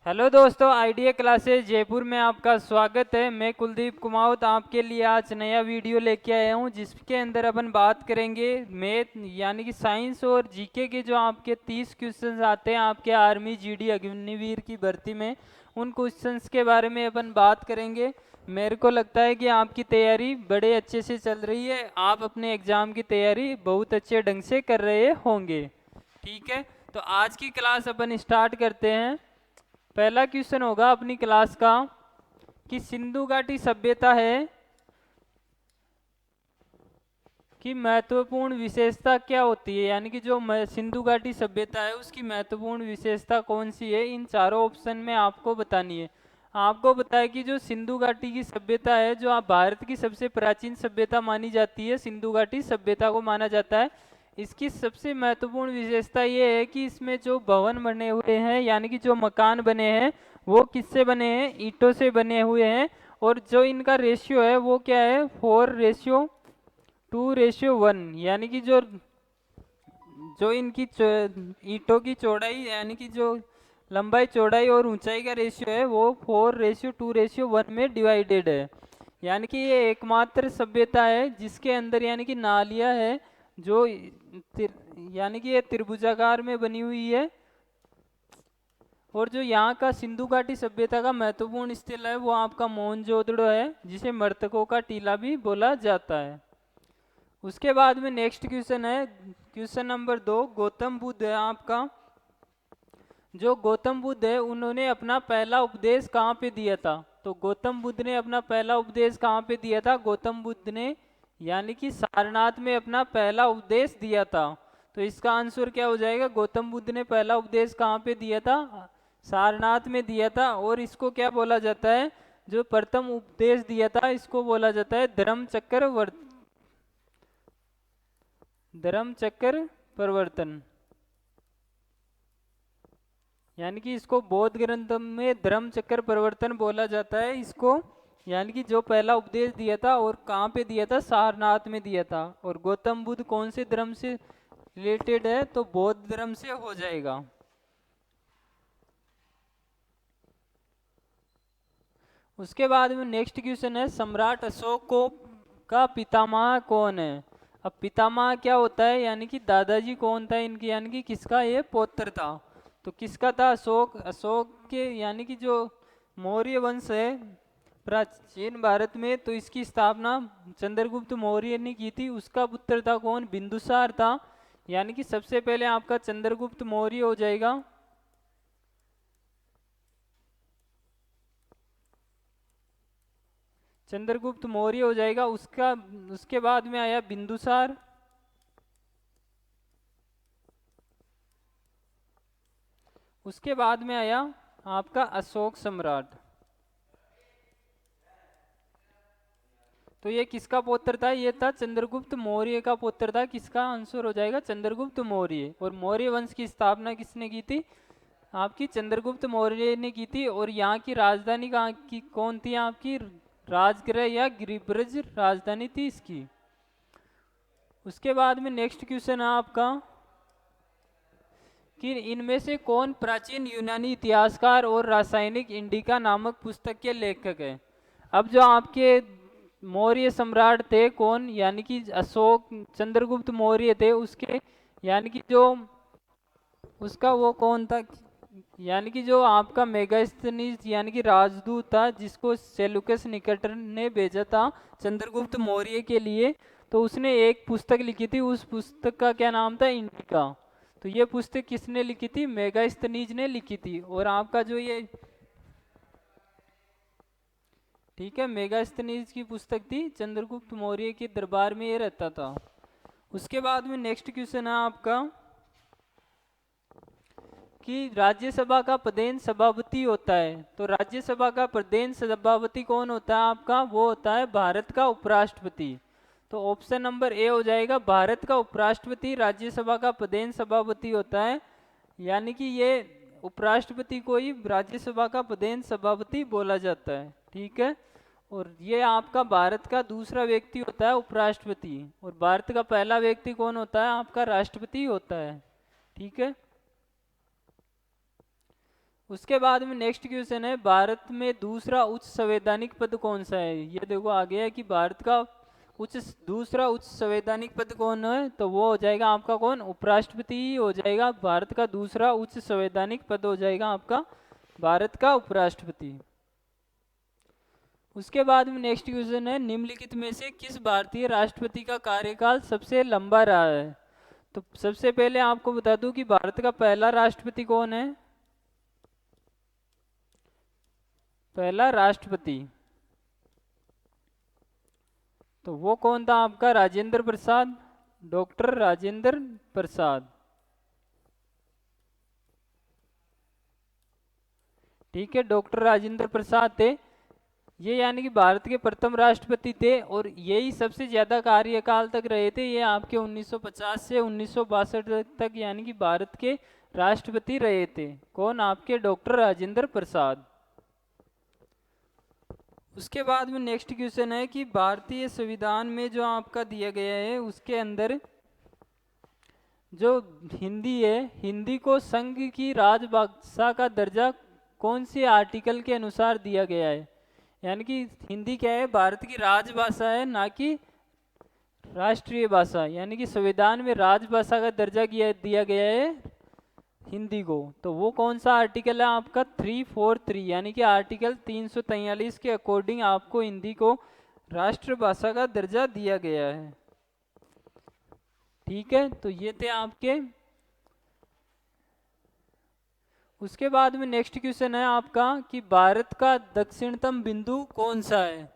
Hello दोस्तों, idea classes Jaipur में आपका स्वागत है। मैं कुलदीप कुमावत आपके लिए आज नया वीडियो लेके आया हूं, जिसके अंदर अपन बात करेंगे मैथ यानी कि साइंस और जीके के जो आपके 30 क्वेश्चंस आते हैं आपके आर्मी जीडी अग्निवीर की भर्ती में, उन क्वेश्चंस के बारे में अपन बात करेंगे। मेरे को लगता है कि आपकी तैयारी बड़े अच्छे से चल रही है, आप अपने एग्ज़ाम की तैयारी बहुत अच्छे ढंग से कर रहे होंगे। ठीक है, तो आज की क्लास अपन स्टार्ट करते हैं। पहला क्वेश्चन होगा अपनी क्लास का कि सिंधु घाटी सभ्यता है कि महत्वपूर्ण विशेषता क्या होती है, यानी कि जो सिंधु घाटी सभ्यता है उसकी महत्वपूर्ण विशेषता कौन सी है, इन चारों ऑप्शन में आपको बतानी है। आपको पता है कि जो सिंधु घाटी की सभ्यता है, जो आप भारत की सबसे प्राचीन सभ्यता मानी जाती है, सिंधु घाटी सभ्यता को माना जाता है। इसकी सबसे महत्वपूर्ण विशेषता ये है कि इसमें जो भवन बने हुए हैं यानी कि जो मकान बने हैं वो किससे बने हैं, ईंटों से बने हुए हैं। और जो इनका रेशियो है वो क्या है, 4:2:1, यानी कि जो जो इनकी ईंटों की चौड़ाई यानी कि जो लंबाई चौड़ाई और ऊंचाई का रेशियो है वो 4:2:1 में डिवाइडेड है। यानी कि ये एकमात्र सभ्यता है जिसके अंदर यानी कि नालियाँ है जो यानी कि ये त्रिभुजाकार में बनी हुई है। और जो यहाँ का सिंधु घाटी सभ्यता का महत्वपूर्ण स्थल है वो आपका मोहनजोदड़ो है, जिसे मृतकों का टीला भी बोला जाता है। उसके बाद में नेक्स्ट क्वेश्चन है, क्वेश्चन नंबर 2। गौतम बुद्ध है आपका। जो गौतम बुद्ध है उन्होंने अपना पहला उपदेश कहाँ पे दिया था? तो गौतम बुद्ध ने अपना पहला उपदेश कहाँ पे दिया था? गौतम बुद्ध ने यानी कि सारनाथ में अपना पहला उपदेश दिया था। तो इसका आंसर क्या हो जाएगा? गौतम बुद्ध ने पहला उपदेश कहाँ पे दिया था? सारनाथ में दिया था। और इसको क्या बोला जाता है? जो प्रथम उपदेश दिया था इसको बोला जाता है धर्मचक्र प्रवर्तन। यानी कि इसको बौद्ध ग्रंथ में धर्मचक्र प्रवर्तन बोला जाता है इसको। यानी कि जो पहला उपदेश दिया था और कहाँ पे दिया था? सारनाथ में दिया था। और गौतम बुद्ध कौन से धर्म से रिलेटेड है? तो बौद्ध धर्म से हो जाएगा। उसके बाद में नेक्स्ट क्वेश्चन है, सम्राट अशोक को का पितामह कौन है? अब पितामह क्या होता है, यानी कि दादाजी कौन था इनकी, यानी कि किसका ये पौत्र था? तो किसका था? अशोक। अशोक के यानी कि जो मौर्य वंश है प्राचीन भारत में, तो इसकी स्थापना चंद्रगुप्त मौर्य ने की थी। उसका पुत्र था कौन? बिंदुसार था। यानी कि सबसे पहले आपका चंद्रगुप्त मौर्य हो जाएगा। चंद्रगुप्त मौर्य हो जाएगा। उसके बाद में आया बिंदुसार। उसके बाद में आया आपका अशोक सम्राट। तो ये किसका पुत्र था? ये था चंद्रगुप्त मौर्य का पुत्र था। किसका आंसर हो जाएगा? चंद्रगुप्त मौर्य। और मौर्य वंश की स्थापना किसने की थी? आपकी चंद्रगुप्त मौर्य ने की थी। और यहाँ की राजधानी कहाँ की कौन थी? आपकी राजगृह या गिरिब्रज राजधानी थी इसकी। उसके बाद में नेक्स्ट क्वेश्चन है आपका कि इनमें से कौन प्राचीन यूनानी इतिहासकार और रासायनिक इंडिका नामक पुस्तक के लेखक है? अब जो आपके मौर्य सम्राट थे कौन, यानी कि अशोक चंद्रगुप्त मौर्य थे, उसके यानी कि जो उसका वो कौन था, यानी कि जो आपका मेगास्थनीज यानी कि राजदूत था जिसको सेलुकस निकेटर ने भेजा था चंद्रगुप्त मौर्य के लिए। तो उसने एक पुस्तक लिखी थी, उस पुस्तक का क्या नाम था? इंडिका। तो ये पुस्तक किसने लिखी थी? मेगास्थनीज ने लिखी थी। और आपका जो ये ठीक है, मेगास्थनीज की पुस्तक थी, चंद्रगुप्त मौर्य के दरबार में ये रहता था। उसके बाद में नेक्स्ट क्वेश्चन है आपका कि राज्यसभा का प्रधान सभापति होता है। तो राज्यसभा का प्रधान सभापति कौन होता है आपका? वो होता है भारत का उपराष्ट्रपति। तो ऑप्शन नंबर ए हो जाएगा, भारत का उपराष्ट्रपति राज्यसभा का प्रधान सभापति होता है। यानी कि ये उपराष्ट्रपति को ही राज्यसभा का प्रधान सभापति बोला जाता है। ठीक है, और ये आपका भारत का दूसरा व्यक्ति होता है उपराष्ट्रपति। और भारत का पहला व्यक्ति कौन होता है? आपका राष्ट्रपति होता है। ठीक है, उसके बाद में नेक्स्ट क्वेश्चन है, भारत में दूसरा उच्च संवैधानिक पद कौन सा है। ये देखो आ गया है कि भारत का दूसरा उच्च संवैधानिक पद कौन है, तो वो हो जाएगा आपका कौन, उपराष्ट्रपति ही हो जाएगा। भारत का दूसरा उच्च संवैधानिक पद हो जाएगा आपका भारत का उपराष्ट्रपति। उसके बाद में नेक्स्ट क्वेश्चन है, निम्नलिखित में से किस भारतीय राष्ट्रपति का कार्यकाल सबसे लंबा रहा है। तो सबसे पहले आपको बता दूं कि भारत का पहला राष्ट्रपति कौन है। पहला राष्ट्रपति तो वो कौन था आपका, राजेंद्र प्रसाद, डॉक्टर राजेंद्र प्रसाद। ठीक है, डॉक्टर राजेंद्र प्रसाद थे ये, यानी कि भारत के प्रथम राष्ट्रपति थे और यही सबसे ज्यादा कार्यकाल तक रहे थे। ये आपके 1950 से 1962 तक यानी कि भारत के राष्ट्रपति रहे थे। कौन, आपके डॉक्टर राजेंद्र प्रसाद। उसके बाद में नेक्स्ट क्वेश्चन है कि भारतीय संविधान में जो आपका दिया गया है उसके अंदर जो हिंदी है, हिंदी को संघ की राजभाषा का दर्जा कौन सी आर्टिकल के अनुसार दिया गया है। यानी कि हिंदी क्या है, भारत की राजभाषा है, ना कि राष्ट्रीय भाषा। यानी कि संविधान में राजभाषा का दर्जा दिया गया है हिंदी को। तो वो कौन सा आर्टिकल है आपका, 343, यानी कि आर्टिकल 343 के अकॉर्डिंग आपको हिंदी को राष्ट्रभाषा का दर्जा दिया गया है। ठीक है, तो ये थे आपके। उसके बाद में नेक्स्ट क्वेश्चन है आपका कि भारत का दक्षिणतम बिंदु कौन सा है।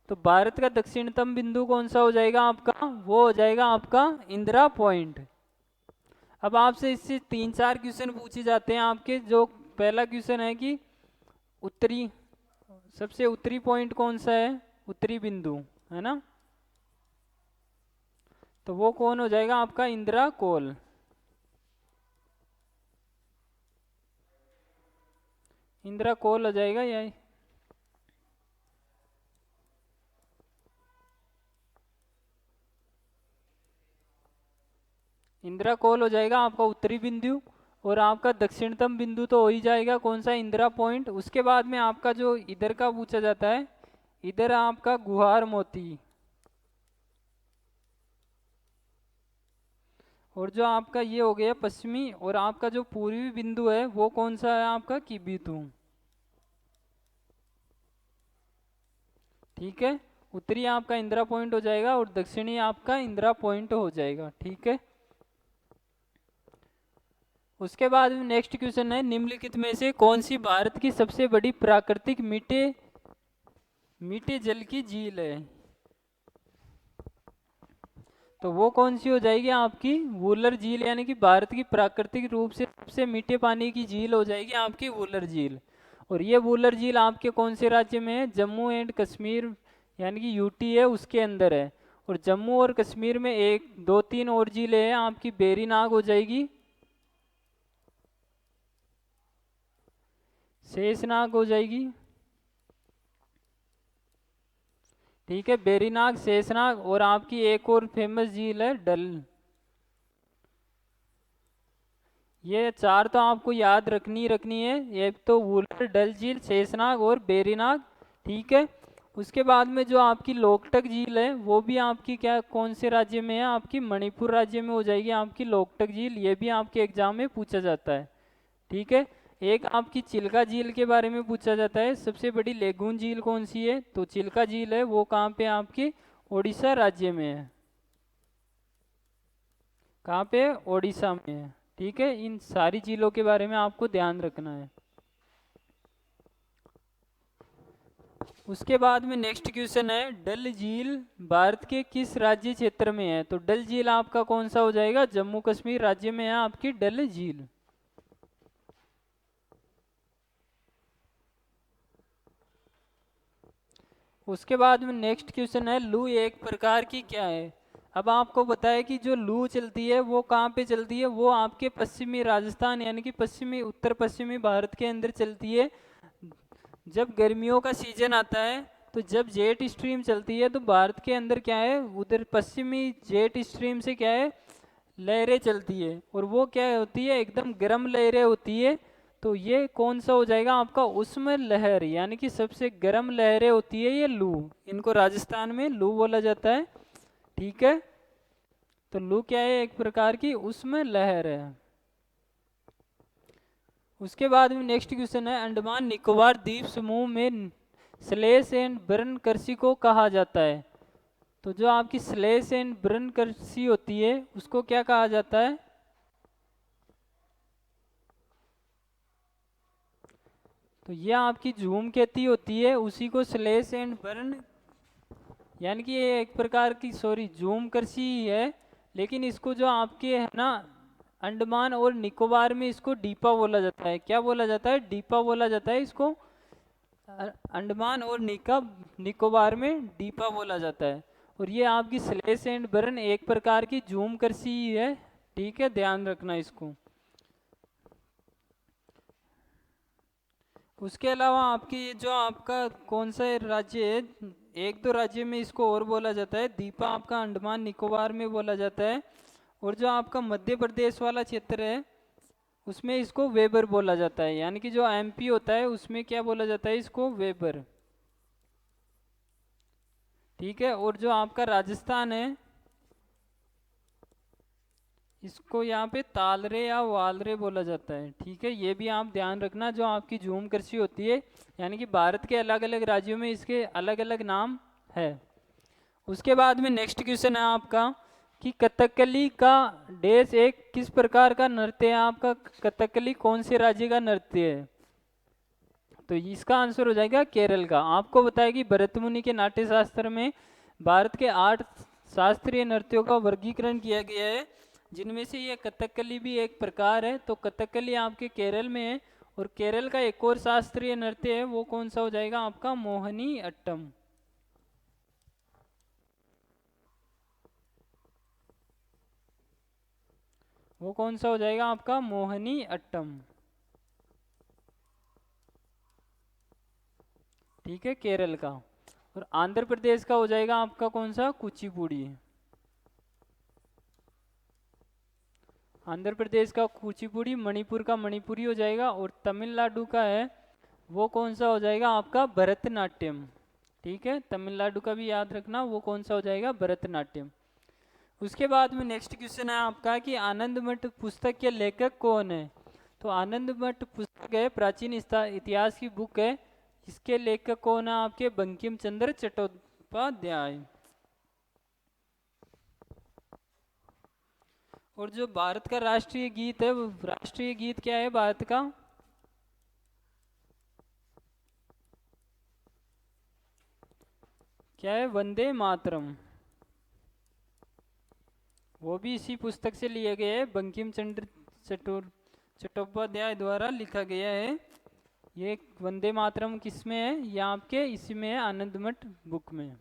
तो भारत का दक्षिणतम बिंदु कौन सा हो जाएगा आपका, वो हो जाएगा आपका इंदिरा पॉइंट। अब आपसे इससे 3-4 क्वेश्चन पूछे जाते हैं आपके। जो पहला क्वेश्चन है कि उत्तरी, सबसे उत्तरी पॉइंट कौन सा है, उत्तरी बिंदु है ना, तो वो कौन हो जाएगा आपका, इंदिरा कोल। इंदिरा कोल हो जाएगा या इंदिरा कोल हो जाएगा आपका उत्तरी बिंदु। और आपका दक्षिणतम बिंदु तो हो ही जाएगा कौन सा, इंदिरा पॉइंट। उसके बाद में आपका जो इधर का पूछा जाता है, इधर आपका गुहार मोती। और जो आपका ये हो गया पश्चिमी, और आपका जो पूर्वी बिंदु है वो कौन सा है आपका, किबिथु। ठीक है, उत्तरी आपका इंदिरा पॉइंट हो जाएगा और दक्षिणी आपका इंदिरा पॉइंट हो जाएगा। ठीक है, उसके बाद में नेक्स्ट क्वेश्चन है, निम्नलिखित में से कौन सी भारत की सबसे बड़ी प्राकृतिक मीठे जल की झील है। तो वो कौन सी हो जाएगी आपकी, वुलर झील। यानी कि भारत की प्राकृतिक रूप से सबसे मीठे पानी की झील हो जाएगी आपकी वुलर झील। और ये वुलर झील आपके कौन से राज्य में है, जम्मू एंड कश्मीर, यानी कि यूटी है उसके अंदर है। और जम्मू और कश्मीर में 1 2 3 और झीलें हैं आपकी, बेरीनाग हो जाएगी, शेषनाग हो जाएगी। ठीक है, बेरीनाग, शेषनाग, और आपकी एक और फेमस झील है डल। ये 4 तो आपको याद रखनी है, ये तो वुलर, डल झील, शेषनाग और बेरीनाग। ठीक है, उसके बाद में जो आपकी लोकटक झील है वो भी आपकी क्या, कौन से राज्य में है, आपकी मणिपुर राज्य में हो जाएगी आपकी लोकटक झील। ये भी आपके एग्जाम में पूछा जाता है। ठीक है, एक आपकी चिल्का झील के बारे में पूछा जाता है, सबसे बड़ी लेगून झील कौन सी है, तो चिल्का झील है, वो कहाँ पे आपकी उड़ीसा राज्य में है। कहाँ पे, उड़ीसा में है। ठीक है, इन सारी झीलों के बारे में आपको ध्यान रखना है। उसके बाद में नेक्स्ट क्वेश्चन है, डल झील भारत के किस राज्य क्षेत्र में है। तो डल झील आपका कौन सा हो जाएगा, जम्मू कश्मीर राज्य में है आपकी डल झील। उसके बाद में नेक्स्ट क्वेश्चन है, लू एक प्रकार की क्या है। अब आपको बताया कि जो लू चलती है वो कहाँ पे चलती है, वो आपके पश्चिमी राजस्थान यानी कि पश्चिमी उत्तर पश्चिमी भारत के अंदर चलती है। जब गर्मियों का सीजन आता है तो जब जेट स्ट्रीम चलती है तो भारत के अंदर क्या है, उधर पश्चिमी जेट स्ट्रीम से क्या है, लहरें चलती है। और वो क्या होती है, एकदम गर्म लहरें होती है। तो ये कौन सा हो जाएगा आपका उष्म लहर, यानी कि सबसे गर्म लहरें होती है ये लू, इनको राजस्थान में लू बोला जाता है। ठीक है, तो लू क्या है, एक प्रकार की उष्म लहर है। उसके बाद में नेक्स्ट क्वेश्चन है, अंडमान निकोबार द्वीप समूह में स्लेश एंड बर्न कृषि को कहा जाता है। तो जो आपकी स्लेश एंड बर्न कृषि होती है उसको क्या कहा जाता है? तो यह आपकी झूम खेती होती है, उसी को स्लेश एंड बर्न, यानी कि ये एक प्रकार की झूम कृषि ही है, लेकिन इसको जो आपके है ना अंडमान और निकोबार में इसको डीपा बोला जाता है। क्या बोला जाता है? डीपा बोला जाता है इसको। अंडमान और निकोबार में डीपा बोला जाता है। और ये आपकी स्लेश एंड बर्न एक प्रकार की झूम कृषि ही है। ठीक है, ध्यान रखना इसको। उसके अलावा आपकी जो आपका कौन सा राज्य है, एक दो राज्य में इसको और बोला जाता है, दीपा आपका अंडमान निकोबार में बोला जाता है, और जो आपका मध्य प्रदेश वाला क्षेत्र है उसमें इसको वेबर बोला जाता है, यानी कि जो एमपी होता है उसमें क्या बोला जाता है, इसको वेबर। ठीक है, और जो आपका राजस्थान है इसको यहाँ पे तालरे या वालरे बोला जाता है। ठीक है, ये भी आप ध्यान रखना, जो आपकी झूम कृषि होती है, यानी कि भारत के अलग अलग राज्यों में इसके अलग अलग नाम है। उसके बाद में नेक्स्ट क्वेश्चन है आपका कि कथकली का डेश एक किस प्रकार का नृत्य है आपका? कथकली कौन से राज्य का नृत्य है? तो इसका आंसर हो जाएगा केरल का। आपको बताया कि भरत मुनि के नाट्य शास्त्र में भारत के 8 शास्त्रीय नृत्यों का वर्गीकरण किया गया है, जिनमें से ये कथकली भी एक प्रकार है। तो कथकली आपके केरल में है, और केरल का एक और शास्त्रीय नृत्य है, वो कौन सा हो जाएगा आपका? मोहिनी अट्टम। वो कौन सा हो जाएगा आपका? मोहिनी अट्टम। ठीक है, केरल का। और आंध्र प्रदेश का हो जाएगा आपका कौन सा? कुचिपुड़ी। आंध्र प्रदेश का कुचिपुड़ी, मणिपुर का मणिपुरी हो जाएगा, और तमिलनाडु का है वो कौन सा हो जाएगा आपका? भरतनाट्यम। ठीक है, तमिलनाडु का भी याद रखना, वो कौन सा हो जाएगा? भरतनाट्यम। उसके बाद में नेक्स्ट क्वेश्चन है आपका कि आनंद मठ पुस्तक के लेखक कौन है? तो आनंद मठ पुस्तक है प्राचीन इतिहास की बुक है, इसके लेखक कौन है आपके? बंकिम चंद्र चट्टोपाध्याय। और जो भारत का राष्ट्रीय गीत है, वो राष्ट्रीय गीत क्या है भारत का? क्या है? वंदे मातरम। वो भी इसी पुस्तक से लिए गए हैं, बंकिम चंद्र चट्टोपाध्याय द्वारा लिखा गया है। ये वंदे मातरम किस में है? ये आपके इसी में है, आनंदमठ बुक में।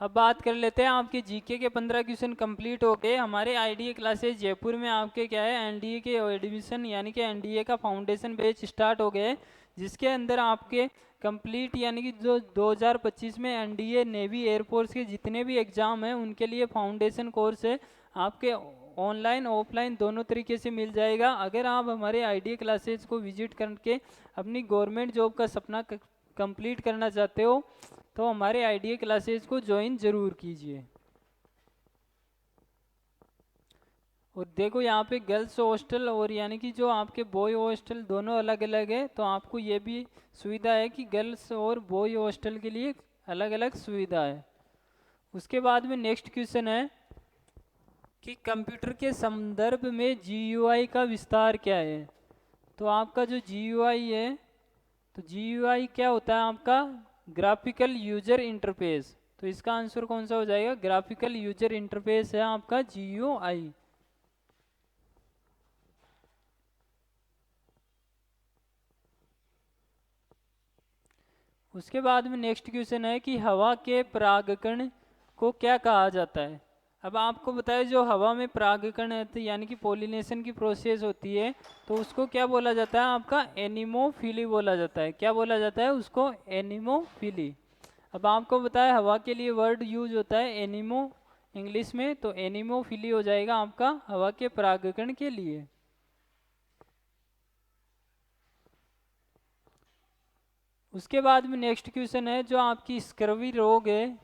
अब बात कर लेते हैं, आपके जीके के 15 क्वेश्चन कंप्लीट हो गए। हमारे आईडीए क्लासेस जयपुर में आपके क्या है, एनडीए के एडमिशन यानी कि एनडीए का फाउंडेशन बैच स्टार्ट हो गए, जिसके अंदर आपके कंप्लीट यानी कि जो 2025 में एनडीए नेवी एयरफोर्स के जितने भी एग्ज़ाम हैं उनके लिए फाउंडेशन कोर्स है आपके, ऑनलाइन ऑफलाइन दोनों तरीके से मिल जाएगा। अगर आप हमारे आईडीए क्लासेस को विजिट करके अपनी गवर्नमेंट जॉब का सपना कंप्लीट करना चाहते हो तो हमारे आईडीए क्लासेस को ज्वाइन ज़रूर कीजिए। और देखो यहाँ पे गर्ल्स हॉस्टल और यानी कि जो आपके बॉय हॉस्टल दोनों अलग अलग है, तो आपको ये भी सुविधा है कि गर्ल्स और बॉय हॉस्टल के लिए अलग अलग सुविधा है। उसके बाद में नेक्स्ट क्वेश्चन है कि कंप्यूटर के संदर्भ में जीयूआई का विस्तार क्या है? तो आपका जो जीयूआई है, तो जीयूआई क्या होता है आपका? Graphical user interface. तो इसका आंसर कौन सा हो जाएगा? ग्राफिकल यूजर इंटरफेस है आपका जीयूआई। उसके बाद में नेक्स्ट क्वेश्चन है कि हवा के परागकण को क्या कहा जाता है? अब आपको बताया जो हवा में परागकण है तो यानी कि पोलिनेशन की प्रोसेस होती है, तो उसको क्या बोला जाता है आपका? एनिमोफिली बोला जाता है। क्या बोला जाता है उसको? एनिमोफिली। अब आपको बताया हवा के लिए वर्ड यूज होता है एनिमो इंग्लिश में, तो एनिमोफिली हो जाएगा आपका हवा के परागकण के लिए। उसके बाद में नेक्स्ट क्वेश्चन है, जो आपकी स्कर्वी रोग है,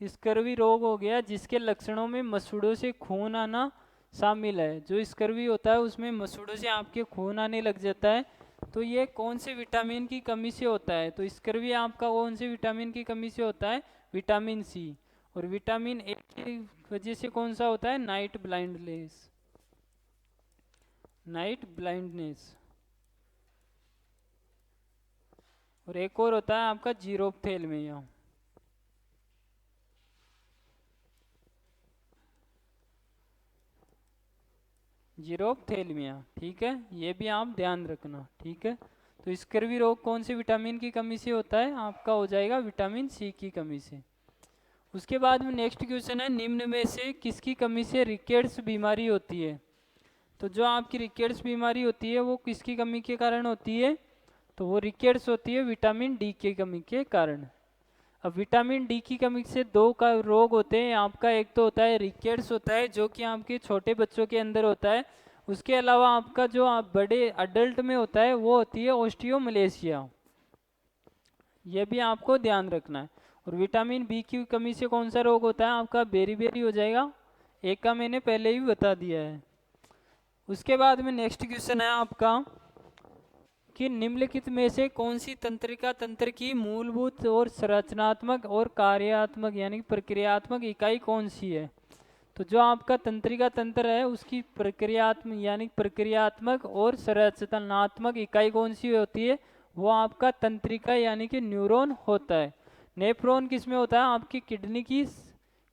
स्कर्वी रोग हो गया जिसके लक्षणों में मसूड़ों से खून आना शामिल है। जो स्कर्वी होता है उसमें मसूड़ों से आपके खून आने लग जाता है, तो ये कौन से विटामिन की कमी से होता है? तो स्कर्वी आपका कौन से विटामिन की कमी से होता है? Vitamin C. और विटामिन ए की वजह से कौन सा होता है? Night blindness, night blindness. और एक और होता है आपका जीरोप्थेल्मिया। जीरोप्थेल्मिया, ठीक है, ये भी आप ध्यान रखना, ठीक है। तो स्कर्वी रोग कौन से विटामिन की कमी से होता है? आपका हो जाएगा विटामिन सी की कमी से। उसके बाद में नेक्स्ट क्वेश्चन है, निम्न में से किसकी कमी से रिकेट्स बीमारी होती है? तो जो आपकी रिकेट्स बीमारी होती है वो किसकी कमी के कारण होती है? तो वो रिकेट्स होती है विटामिन डी की कमी के कारण। अब विटामिन डी की कमी से दो का रोग होते हैं आपका, एक तो होता है रिकेट्स होता है जो कि आपके छोटे बच्चों के अंदर होता है। उसके अलावा आपका जो आप बड़े अडल्ट में होता है वो होती है ओस्टियोमलेशिया, ये भी आपको ध्यान रखना है। और विटामिन बी की कमी से कौन सा रोग होता है? आपका बेरी हो जाएगा, एक का मैंने पहले ही बता दिया है। उसके बाद में नेक्स्ट क्वेश्चन है आपका कि निम्नलिखित में से कौन सी तंत्रिका तंत्र की मूलभूत और संरचनात्मक और कार्यात्मक यानी प्रक्रियात्मक इकाई कौन सी है? तो जो आपका तंत्रिका तंत्र है उसकी प्रक्रियात्मक यानी प्रक्रियात्मक और संरचनात्मक इकाई कौन सी होती है? वो आपका तंत्रिका यानी कि न्यूरॉन होता है। नेफ्रॉन किस में होता है? आपकी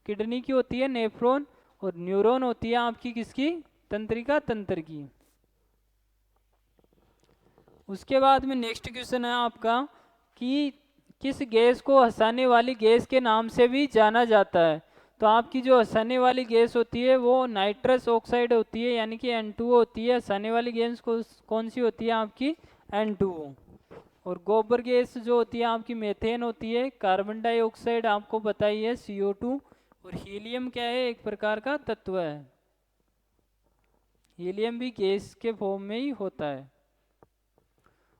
किडनी की होती है नेफ्रॉन, और न्यूरॉन होती है आपकी किसकी? तंत्रिका तंत्र की। उसके बाद में नेक्स्ट क्वेश्चन है आपका कि किस गैस को हंसाने वाली गैस के नाम से भी जाना जाता है? तो आपकी जो हंसाने वाली गैस होती है वो नाइट्रस ऑक्साइड होती है यानी कि N2O होती है। हंसाने वाली गैस कौन सी होती है आपकी? N2O। और गोबर गैस जो होती है आपकी मेथेन होती है। कार्बन डाइऑक्साइड आपको पता ही है CO2। और हीलियम क्या है? एक प्रकार का तत्व है, हीलियम भी गैस के फॉर्म में ही होता है।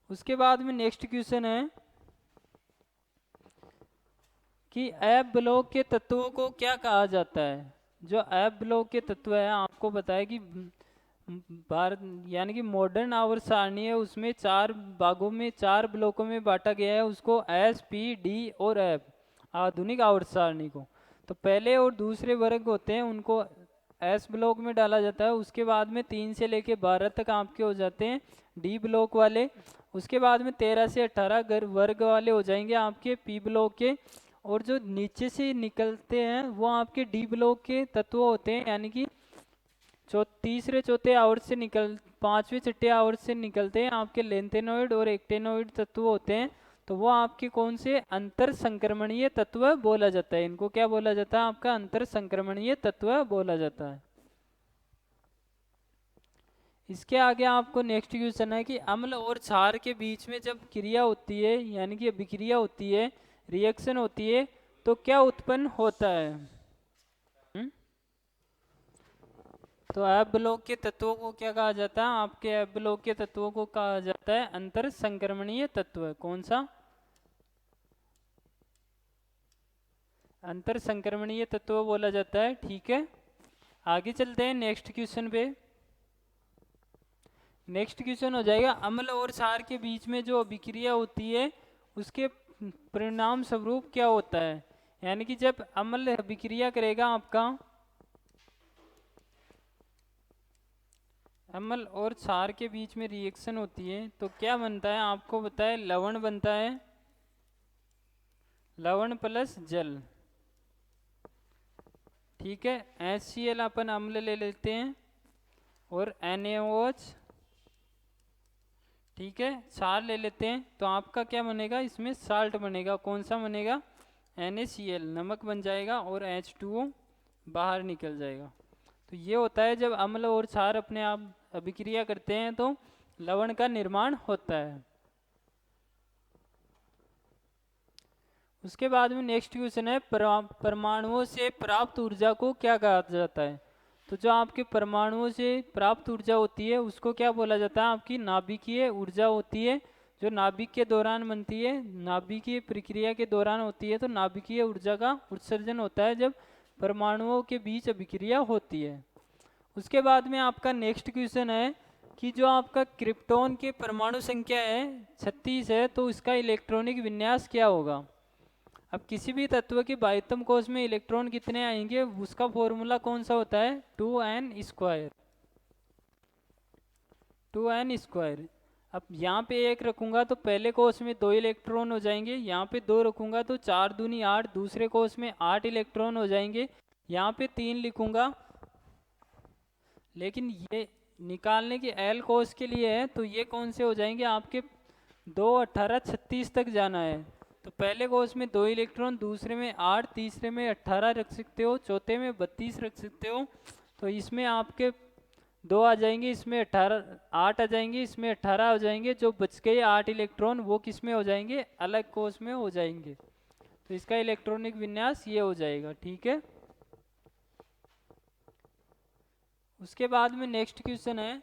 उसके बाद में नेक्स्ट क्वेश्चन है कि ऐप ब्लॉक के तत्वों को क्या कहा जाता है? जो ऐप ब्लॉक के तत्व है आपको बताया कि भारत यानी कि मॉडर्न आवर्त सारणी है उसमें 4 भागों में 4 ब्लॉकों में बांटा गया है उसको, S, P, D और F, आधुनिक आवर्त सारणी को। तो पहले और दूसरे वर्ग होते हैं उनको एस ब्लॉक में डाला जाता है। उसके बाद में 3 से लेके 12 तक आपके हो जाते हैं डी ब्लॉक वाले। उसके बाद में 13 से 18 वर्ग वाले हो जाएंगे आपके पी ब्लॉक के। और जो नीचे से निकलते हैं वो आपके डी ब्लॉक के तत्व होते हैं, यानी कि तीसरे चौथे आवर्त से निकल 5वें छठे आवर्त से निकलते हैं आपके लेंथेनोइड और एक्टेनोइड तत्व होते हैं। तो वो आपके कौन से? अंतर संक्रमणीय तत्व बोला जाता है। इनको क्या बोला जाता है? आपका अंतर संक्रमणीय तत्व बोला जाता है। इसके आगे आपको नेक्स्ट क्वेश्चन है कि अम्ल और क्षार के बीच में जब क्रिया होती है यानी कि अभिक्रिया होती है, रिएक्शन होती है, तो क्या उत्पन्न होता है? तो ऐप ब्लॉक के तत्वों को क्या कहा जाता है? आपके ऐप ब्लॉक के तत्वों को कहा जाता है अंतर संक्रमणीय तत्व। कौन सा? अंतर संक्रमणीय तत्व बोला जाता है, ठीक है। आगे चलते हैं नेक्स्ट क्वेश्चन पे। नेक्स्ट क्वेश्चन हो जाएगा अम्ल और क्षार के बीच में जो अभिक्रिया होती है उसके परिणाम स्वरूप क्या होता है? यानी कि जब अम्ल अभिक्रिया करेगा आपका, अम्ल और क्षार के बीच में रिएक्शन होती है तो क्या बनता है? आपको बताए लवण बनता है, लवण प्लस जल, ठीक है। HCl अपन अम्ल ले लेते हैं और NaOH, ठीक है, क्षार ले लेते हैं तो आपका क्या बनेगा? इसमें साल्ट बनेगा। कौन सा बनेगा? NaCl, नमक बन जाएगा और H2O बाहर निकल जाएगा। तो ये होता है जब अम्ल और क्षार अपने आप अभिक्रिया करते हैं तो लवण का निर्माण होता है। उसके बाद में नेक्स्ट क्वेश्चन है परमाणुओं से प्राप्त ऊर्जा को क्या कहा जाता है? तो जो आपके परमाणुओं से प्राप्त ऊर्जा होती है उसको क्या बोला जाता है? आपकी नाभिकीय ऊर्जा होती है। जो नाभिक के दौरान बनती है, नाभिकीय प्रक्रिया के दौरान होती है। तो नाभिकीय ऊर्जा का उत्सर्जन होता है जब परमाणुओं के बीच अभिक्रिया होती है। उसके बाद में आपका नेक्स्ट क्वेश्चन है कि जो आपका क्रिप्टॉन के परमाणु संख्या है 36 है, तो इसका इलेक्ट्रॉनिक विन्यास क्या होगा। अब किसी भी तत्व के बाह्यतम कोश में इलेक्ट्रॉन कितने आएंगे, उसका फॉर्मूला कौन सा होता है, 2n²। 2n²। अब यहाँ पे 1 रखूँगा तो पहले कोश में 2 इलेक्ट्रॉन हो जाएंगे, यहाँ पे 2 रखूँगा तो 4 दूनी 8, दूसरे कोश में 8 इलेक्ट्रॉन हो जाएंगे। यहाँ पे 3 लिखूँगा, लेकिन ये निकालने के एल कोश के लिए है, तो ये कौन से हो जाएंगे आपके 2, 18, 36 तक जाना है। तो पहले कोश में 2 इलेक्ट्रॉन, दूसरे में 8, तीसरे में 18 रख सकते हो, चौथे में 32 रख सकते हो। तो इसमें आपके 2 आ जाएंगे, इसमें 18, 8 आ जाएंगे, इसमें 18 हो जाएंगे। जो बच गए 8 इलेक्ट्रॉन वो किस में हो जाएंगे, अलग कोश में हो जाएंगे। तो इसका इलेक्ट्रॉनिक विन्यास ये हो जाएगा। ठीक है। उसके बाद में नेक्स्ट क्वेश्चन है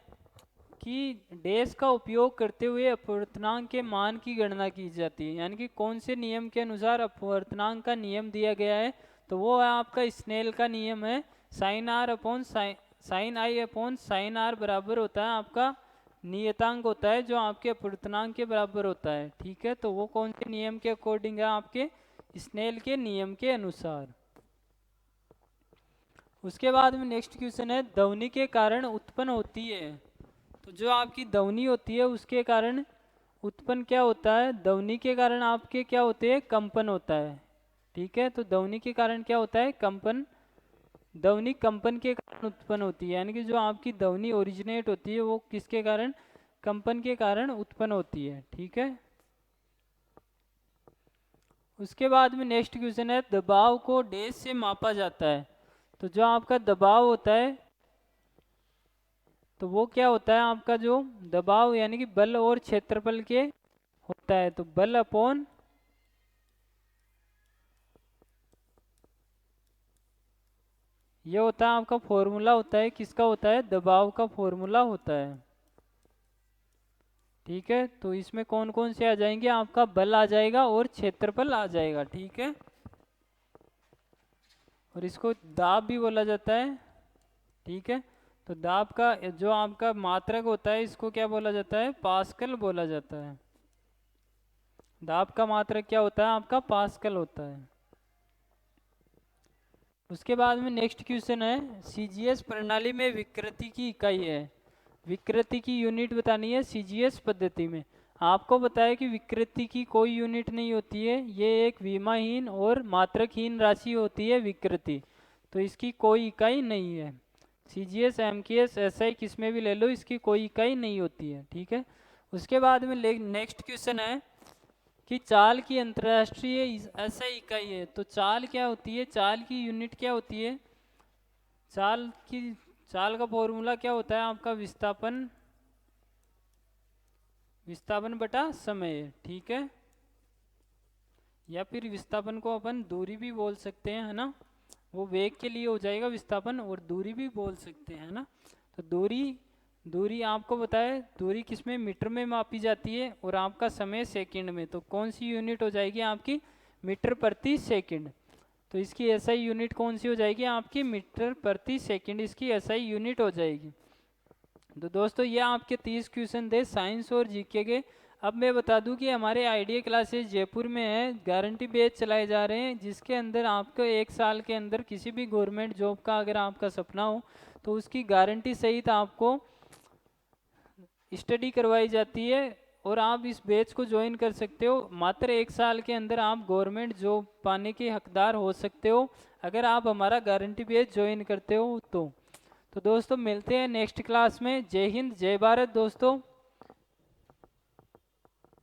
कि डैश का उपयोग करते हुए अपवर्तनांक के मान की गणना की जाती है, यानी कि कौन से नियम के अनुसार अपवर्तनांक का नियम दिया गया है। तो वो है आपका स्नेल का नियम है, sine r upon sine i upon sine r बराबर होता है आपका नियतांक होता है जो आपके अपवर्तनांक के बराबर होता है। ठीक है। तो वो कौन से नियम के अकॉर्डिंग है, आपके स्नेल के नियम के अनुसार। उसके बाद में नेक्स्ट क्वेश्चन है, ध्वनि के कारण उत्पन्न होती है। तो जो आपकी ध्वनि होती है उसके कारण उत्पन्न क्या होता है, ध्वनि के कारण आपके क्या होते हैं, कंपन होता है। ठीक है। तो ध्वनि के कारण क्या होता है, कंपन। ध्वनि कंपन के कारण उत्पन्न होती है, यानी कि जो आपकी ध्वनि ओरिजिनेट होती है वो किसके कारण, कंपन के कारण उत्पन्न होती है। ठीक है। उसके बाद में नेक्स्ट क्वेश्चन है, दबाव को डैश से मापा जाता है। तो जो आपका दबाव होता है तो वो क्या होता है, आपका जो दबाव यानी कि बल और क्षेत्रफल के होता है। तो बल अपॉन ये होता है आपका फॉर्मूला होता है, किसका होता है, दबाव का फॉर्मूला होता है। ठीक है। तो इसमें कौन कौन से आ जाएंगे, आपका बल आ जाएगा और क्षेत्रफल आ जाएगा। ठीक है। और इसको दाब भी बोला जाता है। ठीक है। तो दाब का जो आपका मात्रक होता है इसको क्या बोला जाता है, पास्कल बोला जाता है। दाब का मात्रक क्या होता है, आपका पास्कल होता है। उसके बाद में नेक्स्ट क्वेश्चन है, सीजीएस प्रणाली में विकृति की इकाई है, विकृति की यूनिट बतानी है सीजीएस पद्धति में। आपको बताया कि विकृति की कोई यूनिट नहीं होती है, ये एक विमाहीन और मात्रकहीन राशि होती है विकृति। तो इसकी कोई इकाई नहीं है। सीजीएस, एमकेएस, एसआई किस में भी ले लो, इसकी कोई इकाई नहीं होती है। ठीक है। उसके बाद में नेक्स्ट क्वेश्चन है कि चाल की अंतर्राष्ट्रीय एसआई इकाई है। तो चाल क्या होती है, चाल की यूनिट क्या होती है, चाल का फॉर्मूला क्या होता है आपका, विस्थापन, विस्थापन बटा समय। ठीक है। या फिर विस्थापन को अपन दूरी भी बोल सकते हैं, है ना। वो वेग के लिए हो जाएगा विस्थापन, और दूरी भी बोल सकते हैं, है ना। तो दूरी आपको बताए, दूरी किस में, मीटर में मापी जाती है, और आपका समय सेकंड में। तो कौन सी यूनिट हो जाएगी आपकी, मीटर प्रति सेकंड। तो इसकी एसआई यूनिट कौन सी हो जाएगी आपकी, मीटर प्रति सेकंड इसकी एसआई यूनिट हो जाएगी। तो दोस्तों ये आपके 30 क्वेश्चन थे साइंस और जीके के। अब मैं बता दूं कि हमारे आइडिया क्लासेस जयपुर में है, गारंटी बेच चलाए जा रहे हैं, जिसके अंदर आपको 1 साल के अंदर किसी भी गवर्नमेंट जॉब का अगर आपका सपना हो तो उसकी गारंटी सहित आपको स्टडी करवाई जाती है, और आप इस बैच को ज्वाइन कर सकते हो। मात्र 1 साल के अंदर आप गवर्नमेंट जॉब पाने के हकदार हो सकते हो अगर आप हमारा गारंटी बैच ज्वाइन करते हो तो दोस्तों मिलते हैं नेक्स्ट क्लास में। जय हिंद, जय भारत दोस्तों।